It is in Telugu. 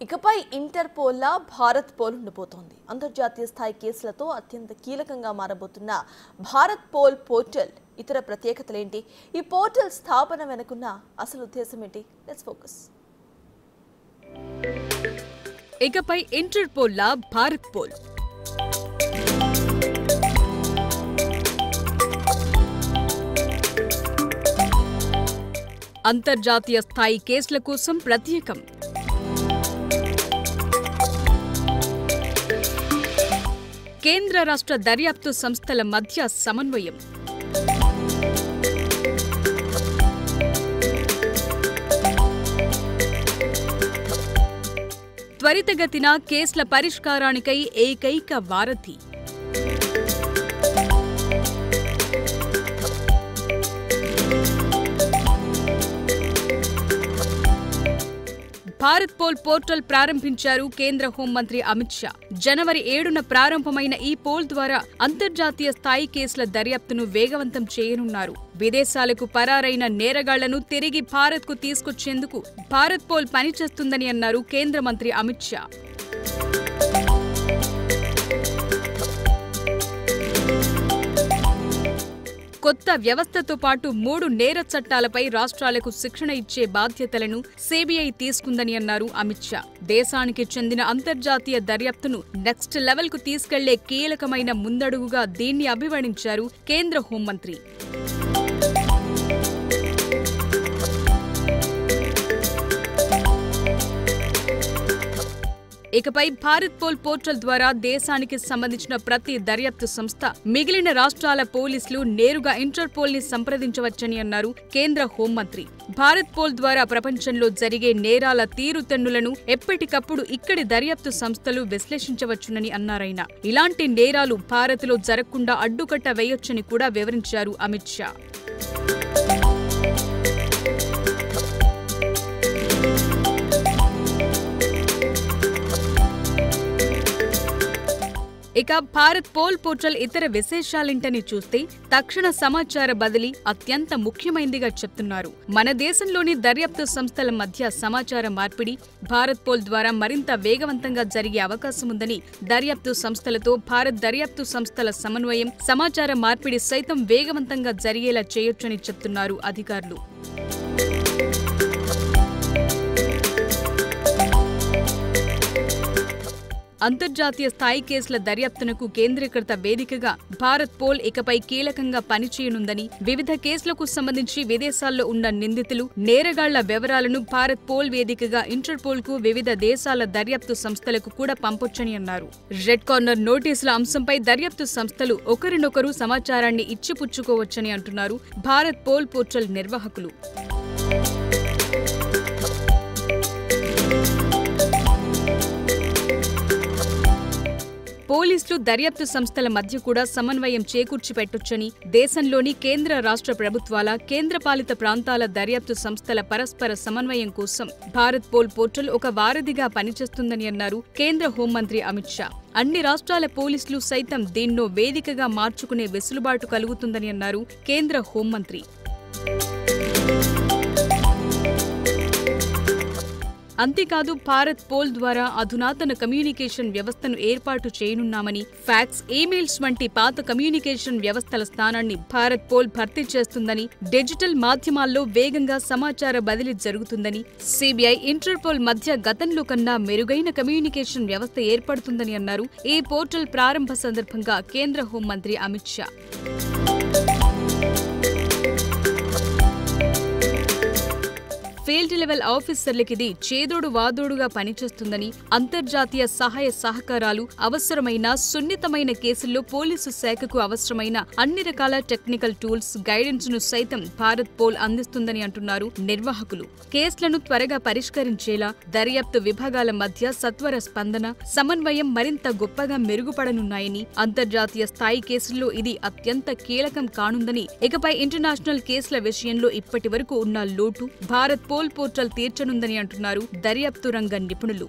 ఇకపై ఇంటర్పోల్లా భారత్ పోల్ ఉండబోతోంది. అంతర్జాతీయ స్థాయి కేసులతో అత్యంత కీలకంగా మారబోతున్న భారత్ పోల్ పోర్టల్ ఇతర ప్రత్యేకతలేంటి? ఈ పోర్టల్ స్థాపన వెనుకున్న అసలు ఉద్దేశం ఏంటి? Let's focus. ఇకపై ఇంటర్పోల్లా భారత్ పోల్. అంతర్జాతీయ స్థాయి కేసుల కోసం ప్రత్యేకం. కేంద్ర రాష్ట్ర దర్యాప్తు సంస్థల మధ్య సమన్వయం. త్వరితగతిన కేసుల పరిష్కారానికై ఏకైక వారధి. భారత్ పోల్ పోర్టల్ ప్రారంభించారు కేంద్ర హోంమంత్రి అమిత్ షా. జనవరి 7న ప్రారంభమైన ఈ పోల్ ద్వారా అంతర్జాతీయ స్థాయి కేసుల దర్యాప్తును వేగవంతం చేయనున్నారు. విదేశాలకు పరారైన నేరగాళ్లను తిరిగి భారత్కు తీసుకొచ్చేందుకు భారత్ పోల్ పనిచేస్తుందని అన్నారు కేంద్ర మంత్రి అమిత్ షా. కొత్త వ్యవస్థతో పాటు 3 నేర చట్టాలపై రాష్ట్రాలకు శిక్షణ ఇచ్చే బాధ్యతలను సీబీఐ తీసుకుందని అన్నారు అమిత్ షా. దేశానికి చెందిన అంతర్జాతీయ దర్యాప్తును నెక్స్ట్ లెవెల్కు తీసుకెళ్లే కీలకమైన ముందడుగుగా దీన్ని అభివర్ణించారు కేంద్ర హోంమంత్రి. ఇకపై భారత్ పోల్ పోర్టల్ ద్వారా దేశానికి సంబంధించిన ప్రతి దర్యాప్తు సంస్థ మిగిలిన రాష్ట్రాల పోలీసులు నేరుగా ఇంటర్పోల్ ని సంప్రదించవచ్చని అన్నారు కేంద్ర హోంమంత్రి. భారత్ పోల్ ద్వారా ప్రపంచంలో జరిగే నేరాల తీరుతెన్నులను ఎప్పటికప్పుడు ఇక్కడి దర్యాప్తు సంస్థలు విశ్లేషించవచ్చునని అన్నారాయన. ఇలాంటి నేరాలు భారత్లో జరగకుండా అడ్డుకట్ట వేయొచ్చని కూడా వివరించారు అమిత్ షా. ఇక భారత్ పోల్ పోర్టల్ ఇతర విశేషాలేంటని చూస్తే తక్షణ సమాచార బదిలీ అత్యంత ముఖ్యమైనదిగా చెప్తున్నారు. మన దేశంలోని దర్యాప్తు సంస్థల మధ్య సమాచార మార్పిడి భారత్ పోల్ ద్వారా మరింత వేగవంతంగా జరిగే అవకాశముందని, దర్యాప్తు సంస్థలతో భారత్ దర్యాప్తు సంస్థల సమన్వయం, సమాచార మార్పిడి సైతం వేగవంతంగా జరిగేలా చేయొచ్చని చెప్తున్నారు అధికారులు. అంతర్జాతీయ స్థాయి కేసుల దర్యాప్తునకు కేంద్రీకృత వేదికగా భారత్ పోల్ ఇకపై కీలకంగా పనిచేయనుందని, వివిధ కేసులకు సంబంధించి విదేశాల్లో ఉన్న నిందితులు, నేరగాళ్ల వివరాలను భారత్ పోల్ వేదికగా ఇంటర్పోల్ కు వివిధ దేశాల దర్యాప్తు సంస్థలకు కూడా పంపొచ్చని అన్నారు. రెడ్ కార్నర్ నోటీసుల అంశంపై దర్యాప్తు సంస్థలు ఒకరినొకరు సమాచారాన్ని ఇచ్చిపుచ్చుకోవచ్చని అంటున్నారు భారత్ పోల్ పోర్టల్ నిర్వాహకులు. పోలీసులు, దర్యాప్తు సంస్థల మధ్య కూడా సమన్వయం చేకూర్చి పెట్టొచ్చని, దేశంలోని కేంద్ర రాష్ట్ర ప్రభుత్వాల, కేంద్రపాలిత ప్రాంతాల దర్యాప్తు సంస్థల పరస్పర సమన్వయం కోసం భారత్ పోల్ పోర్టల్ ఒక వారధిగా పనిచేస్తుందని అన్నారు కేంద్ర హోంమంత్రి అమిత్ షా. అన్ని రాష్ట్రాల పోలీసులు సైతం దీన్నో వేదికగా మార్చుకునే వెసులుబాటు కలుగుతుందని అన్నారు కేంద్ర హోంమంత్రి. అంతేకాదు భారత్ పోల్ ద్వారా అధునాతన కమ్యూనికేషన్ వ్యవస్థను ఏర్పాటు చేయనున్నామని, ఫ్యాక్స్, ఈమెయిల్స్ వంటి పాత కమ్యూనికేషన్ వ్యవస్థల స్థానాన్ని భారత్ పోల్ భర్తీ చేస్తుందని, డిజిటల్ మాధ్యమాల్లో వేగంగా సమాచార బదిలీ జరుగుతుందని, సీబీఐ, ఇంటర్పోల్ మధ్య గతంలో కన్నా మెరుగైన కమ్యూనికేషన్ వ్యవస్థ ఏర్పడుతుందని అన్నారు ఈ పోర్టల్ ప్రారంభ సందర్భంగా కేంద్ర హోంమంత్రి అమిత్ షా. ఫీల్డ్ లెవెల్ ఆఫీసర్లకిది చేదోడు వాదోడుగా పనిచేస్తుందని, అంతర్జాతీయ సహాయ సహకారాలు అవసరమైన సున్నితమైన కేసుల్లో పోలీసు శాఖకు అవసరమైన అన్ని రకాల టెక్నికల్ టూల్స్, గైడెన్స్ ను సైతం భారత్ పోల్ అందిస్తుందని అంటున్నారు నిర్వాహకులు. కేసులను త్వరగా పరిష్కరించేలా దర్యాప్తు విభాగాల మధ్య సత్వర స్పందన, సమన్వయం మరింత గొప్పగా మెరుగుపడనున్నాయని, అంతర్జాతీయ స్థాయి కేసుల్లో ఇది అత్యంత కీలకం కానుందని, ఇకపై ఇంటర్నేషనల్ కేసుల విషయంలో ఇప్పటి వరకు ఉన్న లోటు భారత్ పోల్ పోర్టల్ తీర్చనుందని అంటున్నారు దర్యాప్తు రంగ నిపుణులు.